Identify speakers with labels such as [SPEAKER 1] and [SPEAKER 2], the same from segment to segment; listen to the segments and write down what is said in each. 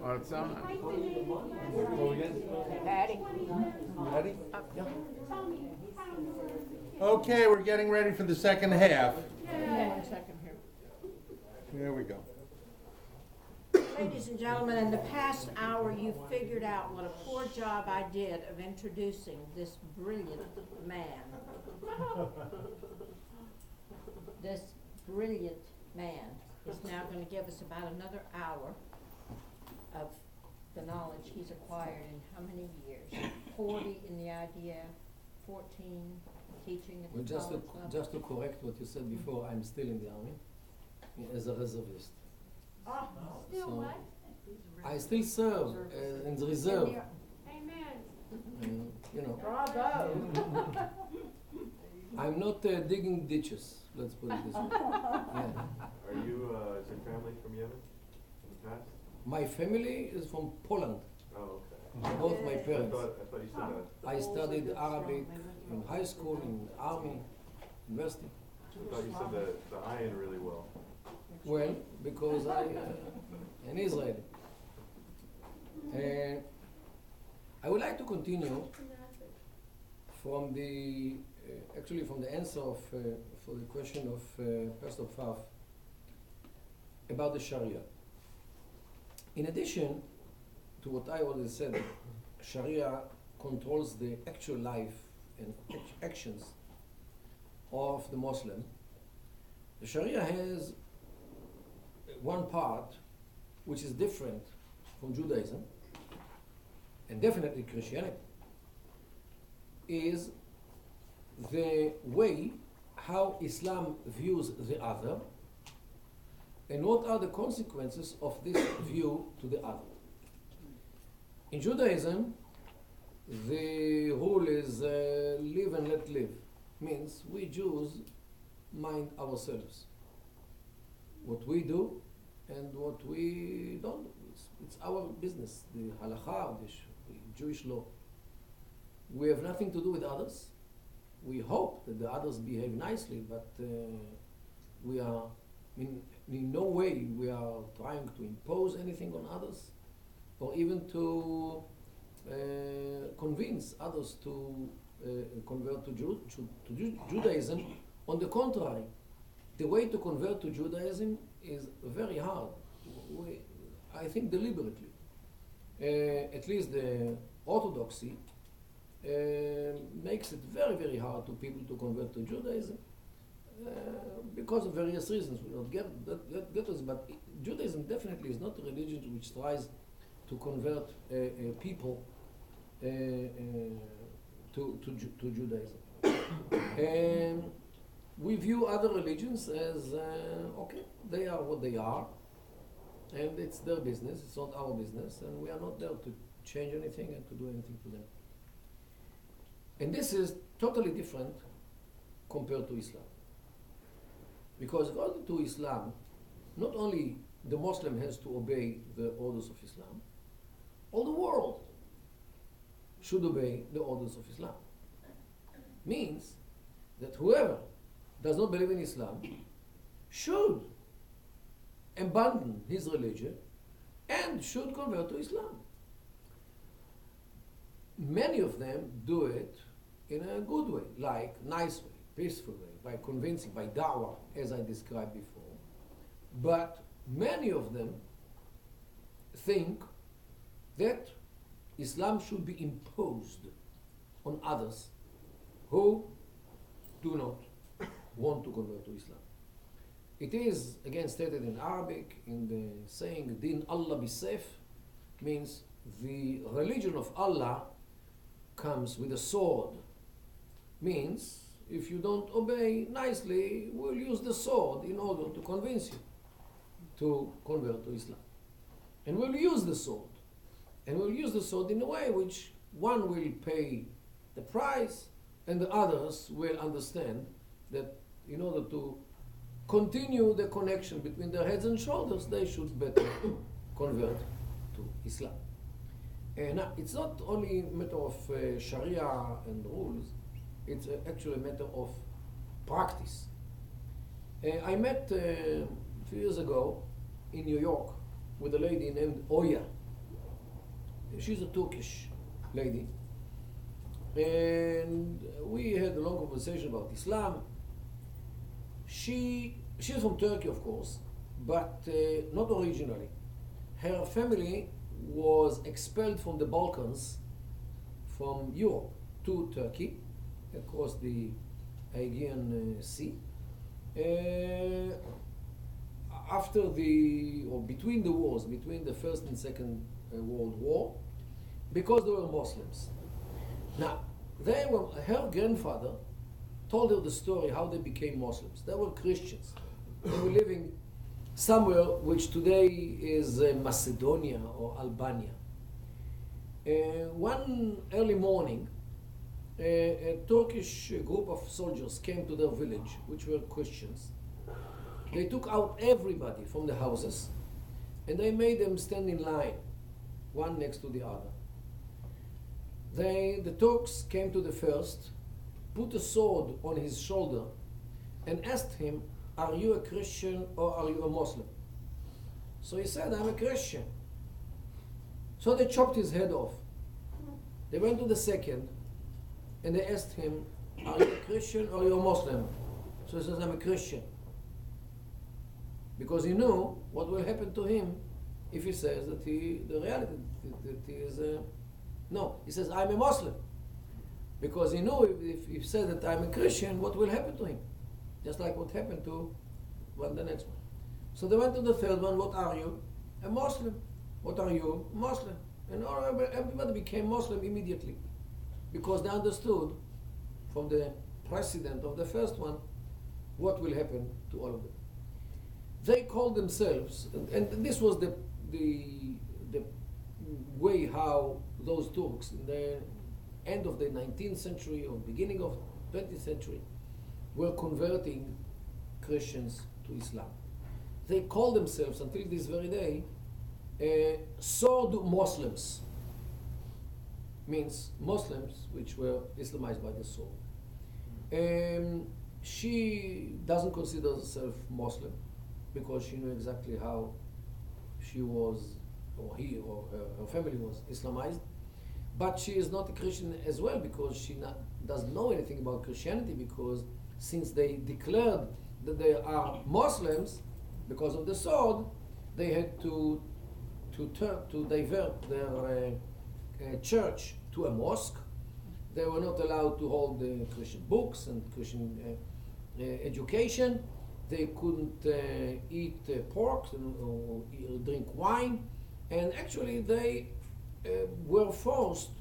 [SPEAKER 1] Oh, it's on.
[SPEAKER 2] Go again?
[SPEAKER 3] Patty.
[SPEAKER 2] Ready? Okay, we're getting ready for the second half.
[SPEAKER 3] 1 second here.
[SPEAKER 2] There we go.
[SPEAKER 3] Ladies and gentlemen, in the past hour, you figured out what a poor job I did of introducing this brilliant man. This brilliant man is now going to give us about another hour of the knowledge he's acquired in how many years? 40 in the IDF, 14 teaching at the college level.
[SPEAKER 4] Just to correct what you said before, I'm still in the army as a reservist.
[SPEAKER 3] Oh,
[SPEAKER 5] Still
[SPEAKER 4] So-
[SPEAKER 5] what?
[SPEAKER 4] I still serve in the reserve.
[SPEAKER 5] Amen.
[SPEAKER 4] You know,
[SPEAKER 3] bravo.
[SPEAKER 4] I'm not digging ditches. Let's put it this way. Yeah.
[SPEAKER 6] Are you, is your family from Yemen in the past?
[SPEAKER 4] My family is from Poland.
[SPEAKER 6] Oh, okay.
[SPEAKER 4] Both my
[SPEAKER 6] I
[SPEAKER 4] parents.
[SPEAKER 6] thought you said that.
[SPEAKER 4] I studied Arabic in high school, in army, university.
[SPEAKER 6] I thought you said the iron really well.
[SPEAKER 4] Well, because I an Israeli. I would like to continue from the actually from the answer of for the question of Pastor Pfaff about the Sharia. In addition to what I already said, Sharia controls the actual life and actions of the Muslim. The Sharia has one part which is different from Judaism and definitely Christianity, is the way how Islam views the other and what are the consequences of this view to the other. In Judaism, the rule is live and let live. Means we Jews mind ourselves. What we do and what we don't do. It's our business, the halakha, the Jewish law. We have nothing to do with others. We hope that the others behave nicely, but we are in no way we are trying to impose anything on others or even to convince others to convert to Judaism. On the contrary, the way to convert to Judaism is very hard. I think deliberately. At least the Orthodoxy makes it very, very hard to people to convert to Judaism because of various reasons. We don't get this, but Judaism definitely is not a religion which tries to convert people to Judaism. And we view other religions as okay, they are what they are, and it's their business, it's not our business, and we are not there to change anything and to do anything to them. And this is totally different compared to Islam. Because according to Islam, not only the Muslim has to obey the orders of Islam, all the world should obey the orders of Islam. Means that whoever does not believe in Islam should abandon his religion and should convert to Islam. Many of them do it in a good way, like nice way, peaceful way, by convincing, by da'wah, as I described before. But many of them think that Islam should be imposed on others who do not want to convert to Islam. It is again stated in Arabic in the saying Din Allah bisayf, means the religion of Allah comes with a sword. Means if you don't obey nicely, we'll use the sword in order to convince you to convert to Islam. And we'll use the sword. And we'll use the sword in a way which one will pay the price and the others will understand that in order to continue the connection between their heads and shoulders, they should better convert to Islam. Now, it's not only a matter of Sharia and rules, It's actually a matter of practice. I met a few years ago in New York with a lady named Oya. She's a Turkish lady. And we had a long conversation about Islam. She's from Turkey, of course, but not originally. Her family was expelled from the Balkans, from Europe to Turkey, across the Aegean Sea. Between the wars, between the First and Second World War, because they were Muslims. Now, her grandfather told her the story how they became Muslims. They were Christians. They were living somewhere which today is Macedonia or Albania. One early morning, a Turkish group of soldiers came to their village, which were Christians. They took out everybody from the houses and they made them stand in line, one next to the other. The Turks came to the first, put a sword on his shoulder and asked him, "Are you a Christian or are you a Muslim?" So he said, "I'm a Christian." So they chopped his head off. They went to the second and they asked him, "Are you a Christian or are you a Muslim?" So he says, "I'm a Christian." Because he knew what will happen to him if he says that he is no. He says, "I'm a Muslim." Because he knew if he said that I'm a Christian, what will happen to him? Just like what happened to the next one. So they went to the third one. "What are you?" "A Muslim." "What are you?" "Muslim." And everybody became Muslim immediately, because they understood from the precedent of the first one what will happen to all of them. They called themselves, and this was the way how those Turks in the end of the 19th century or beginning of 20th century were converting Christians to Islam. They call themselves, until this very day, sword Muslims. Means Muslims which were Islamized by the sword. She doesn't consider herself Muslim because she knew exactly how she was, or he, or her family was Islamized. But she is not a Christian as well because she doesn't know anything about Christianity, because since they declared that they are Muslims because of the sword, they had to divert their church to a mosque. They were not allowed to hold Christian books and Christian education. They couldn't eat pork or drink wine. And actually they were forced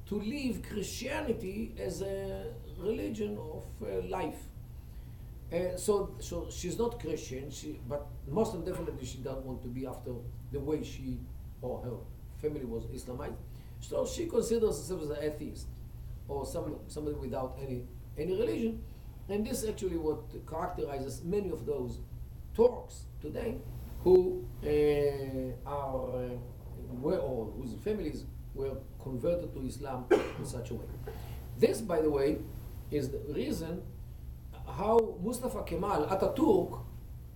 [SPEAKER 4] to leave Christianity as a religion of life. So she's not Christian, but Muslim definitely she doesn't want to be after the way she or her family was Islamized. So she considers herself as an atheist or somebody without any religion. And this is actually what characterizes many of those Turks today who or whose families were converted to Islam in such a way. This, by the way, is the reason how Mustafa Kemal Ataturk,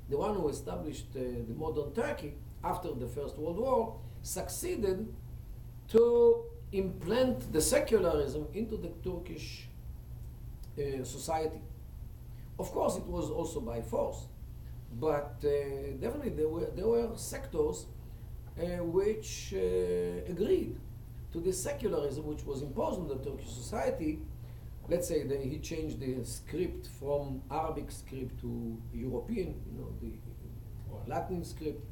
[SPEAKER 4] the one who established the modern Turkey after the First World War, succeeded to implant the secularism into the Turkish society. Of course, it was also by force, but definitely there were sectors which agreed to the secularism which was imposed on the Turkish society. Let's say that he changed the script from Arabic script to European, the Latin script.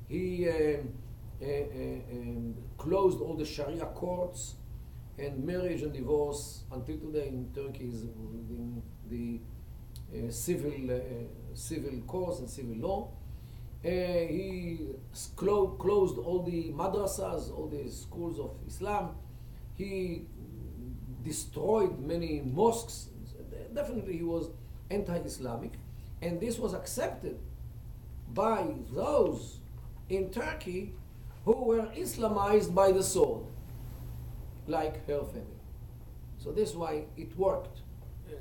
[SPEAKER 4] He closed all the Sharia courts, and marriage and divorce until today in Turkey is within the civil courts and civil law. He closed all the madrasas, all the schools of Islam. He destroyed many mosques. Definitely he was anti-Islamic, and this was accepted by those in Turkey who were Islamized by the sword, like her family. So this is why it worked.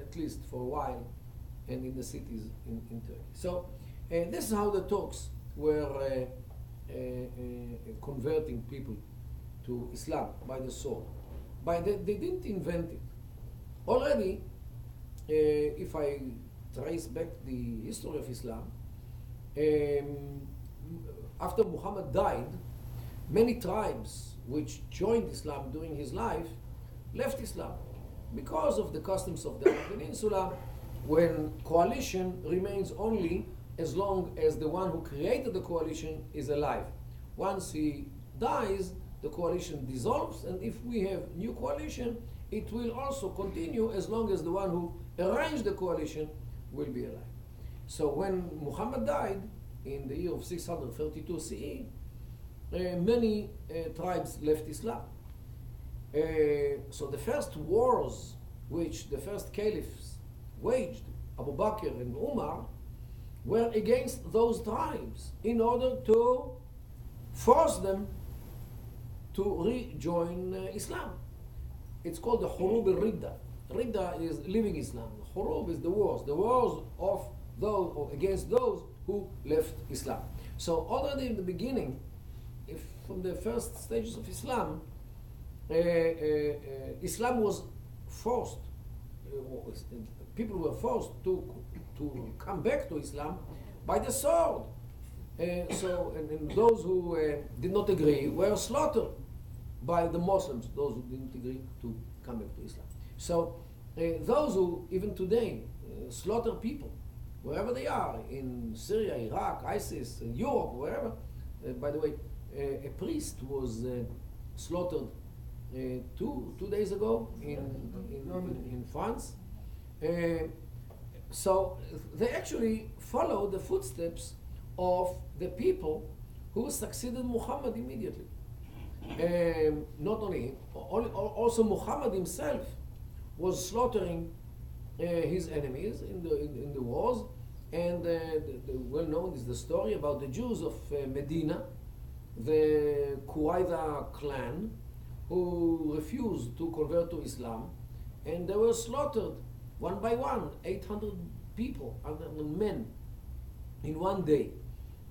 [SPEAKER 4] at least for a while, and in the cities in Turkey. So this is how the Turks were converting people to Islam by the sword. They didn't invent it. Already, if I trace back the history of Islam, after Muhammad died, many tribes which joined Islam during his life left Islam because of the customs of the Arab Peninsula, when coalition remains only as long as the one who created the coalition is alive. Once he dies, the coalition dissolves, and if we have new coalition, it will also continue as long as the one who arranged the coalition will be alive. So when Muhammad died in the year of 632 CE, many tribes left Islam. So the first wars which the first caliphs waged, Abu Bakr and Umar, were against those tribes in order to force them to rejoin Islam. It's called the Hurub al-Ridda. Ridda is leaving Islam. Hurub is the wars of those or against those who left Islam. So already in the beginning, if from the first stages of Islam, Islam was forced, people were forced to come back to Islam by the sword. And those who did not agree were slaughtered by the Muslims, those who didn't agree to come back to Islam. So those who, even today, slaughter people, wherever they are, in Syria, Iraq, ISIS, in Europe, wherever. By the way, a priest was slaughtered 2 days ago in France. So they actually follow the footsteps of the people who succeeded Muhammad immediately. Not only him, also Muhammad himself was slaughtering his enemies in the wars, and the well known is the story about the Jews of Medina, the Qurayza clan, who refused to convert to Islam, and they were slaughtered one by one, 800 people, men, in one day.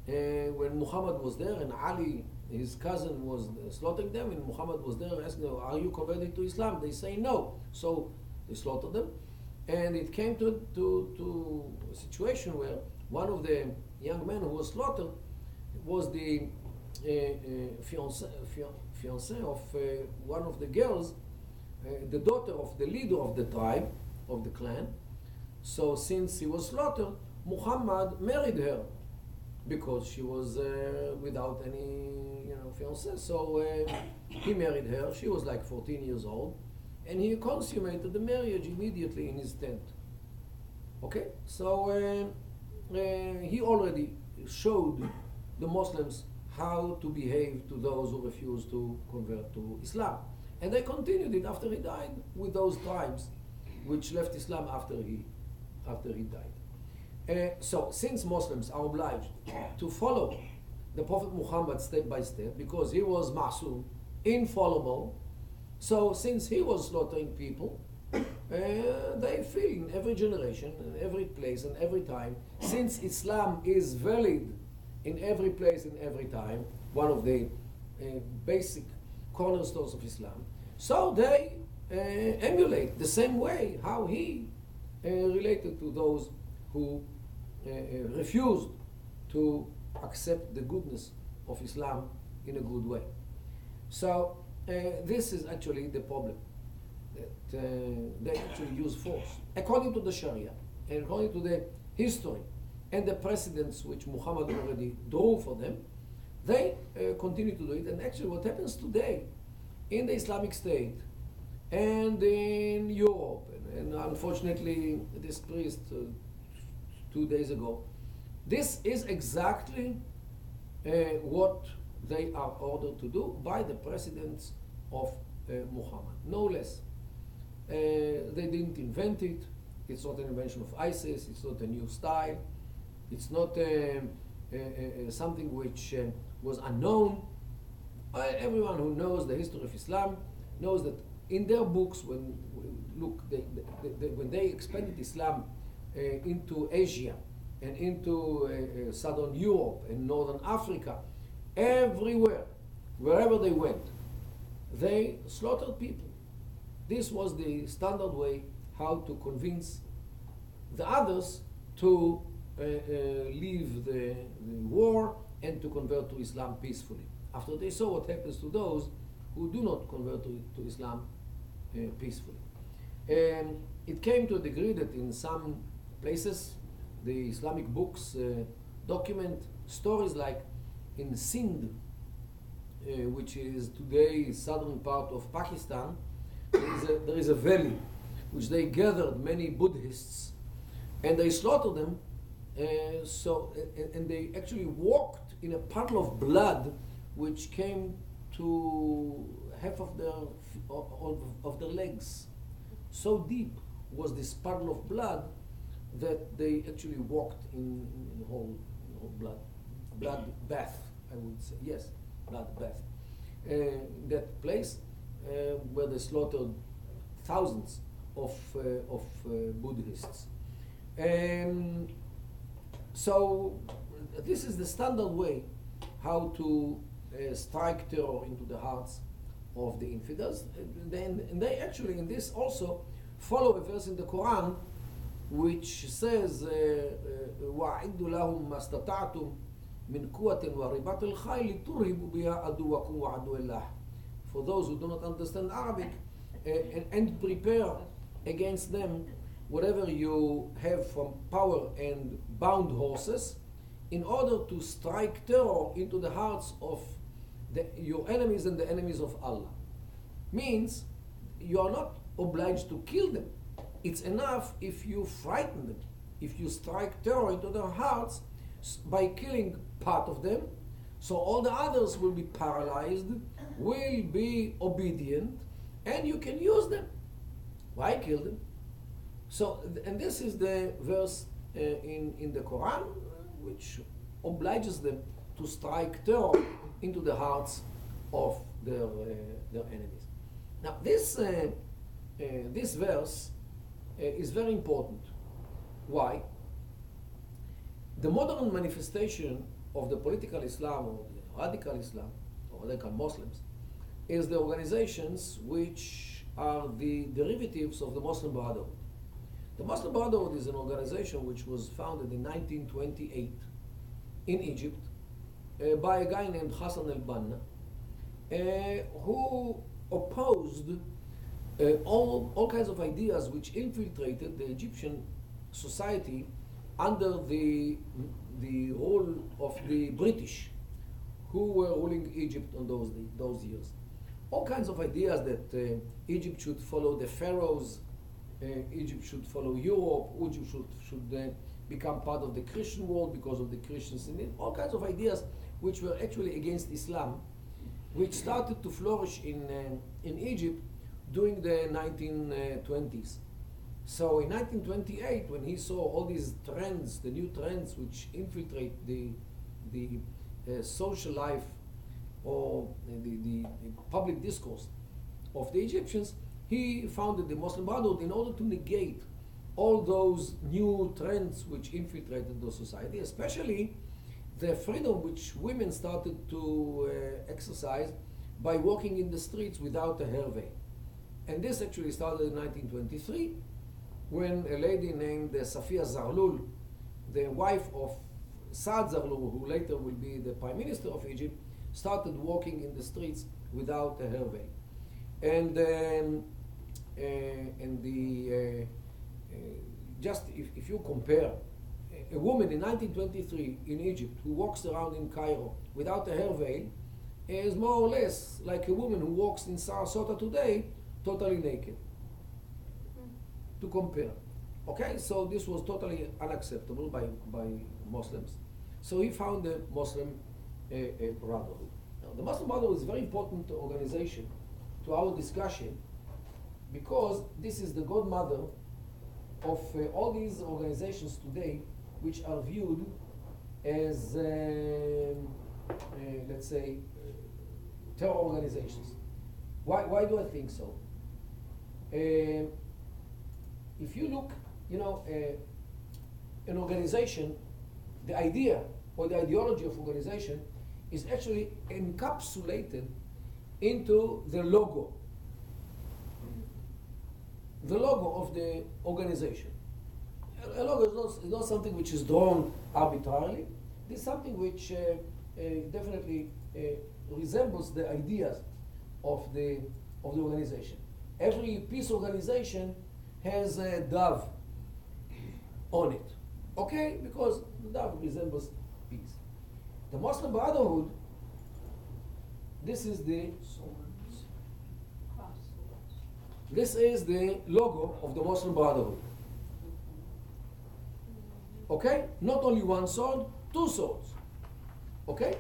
[SPEAKER 4] When Muhammad was there, and Ali, his cousin, was slaughtering them, and Muhammad was there asking them, "Are you converted to Islam?" They say no. So they slaughtered them, and it came to a situation where one of the young men who was slaughtered was the fiancé of one of the girls, the daughter of the leader of the tribe, of the clan. So since he was slaughtered, Muhammad married her because she was without any fiancé. So he married her. She was like 14 years old, and he consummated the marriage immediately in his tent. Okay, so he already showed the Muslims how to behave to those who refused to convert to Islam. And they continued it after he died with those tribes which left Islam after he died. So since Muslims are obliged to follow the Prophet Muhammad step by step, because he was ma'soom, infallible, so since he was slaughtering people, they feel in every generation, in every place, and every time, since Islam is valid in every place and every time, one of the basic cornerstones of Islam, so they emulate the same way how he related to those who refused to accept the goodness of Islam in a good way. So this is actually the problem, that they actually use force. According to the Sharia, and according to the history and the precedents which Muhammad already drew for them, they continue to do it. And actually what happens today in the Islamic State and in Europe, and unfortunately this priest 2 days ago, this is exactly what they are ordered to do by the precedents of Muhammad, no less. They didn't invent it. It's not an invention of ISIS. It's not a new style. It's not something which was unknown. Everyone who knows the history of Islam knows that in their books, when look, when they expanded Islam into Asia and into Southern Europe and Northern Africa, everywhere, wherever they went, they slaughtered people. This was the standard way how to convince the others to leave the war and to convert to Islam peacefully. After they saw what happens to those who do not convert to Islam peacefully. It came to a degree that in some places the Islamic books document stories like in Sindh, which is today southern part of Pakistan, there is a valley which they gathered many Buddhists and they slaughtered them. And they actually walked in a puddle of blood which came to half of their legs. So deep was this puddle of blood that they actually walked in whole blood bath, I would say. Yes, blood bath. That place where they slaughtered thousands of Buddhists. So this is the standard way how to strike terror into the hearts of the infidels. And they actually in this also follow a verse in the Quran which says وَأَعِدُّ لَهُمْ مَا اسْتَطَعْتُمْ مِنْ قُوَّةٍ وَرِبَاطِ الْخَيْلِ تُرْهِبُ بِهَا عَدُوَّكُمْ وَعَدُوَّ اللَّهِ. For those who do not understand Arabic, and prepare against them whatever you have from power and bound horses, in order to strike terror into the hearts of your enemies and the enemies of Allah. Means you are not obliged to kill them. It's enough if you frighten them, if you strike terror into their hearts by killing part of them, so all the others will be paralyzed, will be obedient, and you can use them. Why kill them? So, and this is the verse in the Quran which obliges them to strike terror into the hearts of their enemies. Now, this verse is very important. Why? The modern manifestation of the political Islam or the radical Islam or radical Muslims is the organizations which are the derivatives of the Muslim Brotherhood. The Muslim Brotherhood is an organization which was founded in 1928 in Egypt by a guy named Hassan al-Banna, who opposed all kinds of ideas which infiltrated the Egyptian society under the rule of the British, who were ruling Egypt on those years. All kinds of ideas that Egypt should follow the pharaohs, Egypt should follow Europe, Egypt should become part of the Christian world because of the Christians in it. All kinds of ideas which were actually against Islam, which started to flourish in Egypt during the 1920s. So in 1928, when he saw all these trends, the new trends which infiltrate the social life or the public discourse of the Egyptians, he founded the Muslim Brotherhood in order to negate all those new trends which infiltrated the society, especially the freedom which women started to exercise by walking in the streets without a hair veil. And this actually started in 1923, when a lady named Safia Zarlul, the wife of Saad Zarlul, who later will be the Prime Minister of Egypt, started walking in the streets without a hair veil. And just if you compare a woman in 1923 in Egypt who walks around in Cairo without a hair veil is more or less like a woman who walks in Sarasota today totally naked. To compare. Okay, so this was totally unacceptable by Muslims. So he found the Muslim Brotherhood. Now, the Muslim Brotherhood is a very important organization to our discussion because this is the godmother of all these organizations today which are viewed as, let's say, terror organizations. Why do I think so? if you look, an organization, the idea or the ideology of organization is actually encapsulated into the logo. The logo of the organization. A logo is not something which is drawn arbitrarily. It's something which definitely resembles the ideas of the organization. Every peace organization has a dove on it. Okay? Because the dove resembles peace. The Muslim Brotherhood, this is the logo of the Muslim Brotherhood. Okay? Not only one sword, two swords. Okay?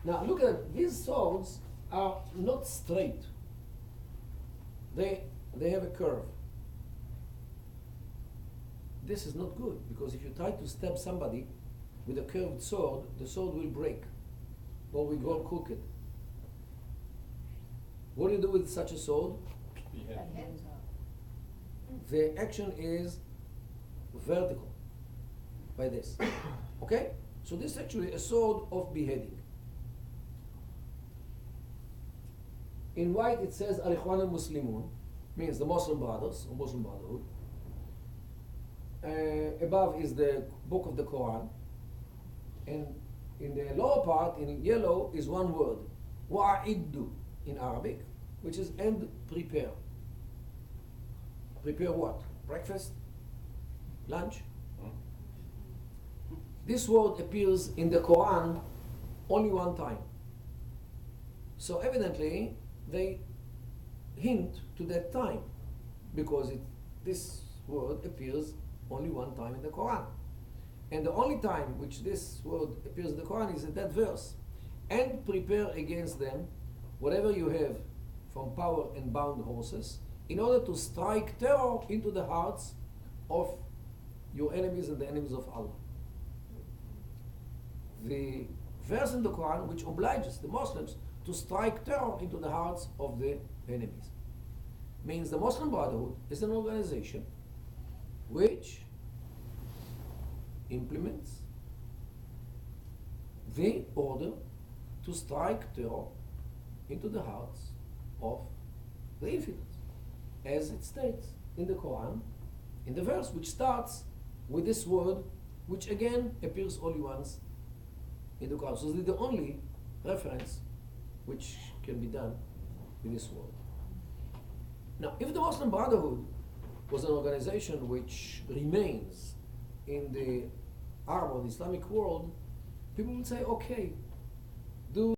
[SPEAKER 4] Now look at it. These swords are not straight. They have a curve. This is not good, because if you try to stab somebody with a curved sword, the sword will break or will go crooked. What do you do with such a sword? The action is vertical, by this. Okay? So this is actually a sword of beheading. In white it says Al-Ikhwan al-Muslimun, means the Muslim Brothers, or Muslim Brotherhood. Above is the book of the Quran. And in the lower part, in yellow, is one word, Wa'iddu in Arabic, which is and prepare. Prepare what? Breakfast? Lunch? This word appears in the Quran only one time. So evidently, they hint to that time, because this word appears only one time in the Quran. And the only time which this word appears in the Quran is in that verse. And prepare against them whatever you have from power and bound horses, in order to strike terror into the hearts of your enemies and the enemies of Allah. The verse in the Quran which obliges the Muslims to strike terror into the hearts of the enemies means the Muslim Brotherhood is an organization which implements the order to strike terror into the hearts of the infidels, as it states in the Quran, in the verse which starts with this word, which again appears only once in the Quran. So this is the only reference which can be done with this word. Now, if the Muslim Brotherhood was an organization which remains in the Arab or the Islamic world, people would say, okay, do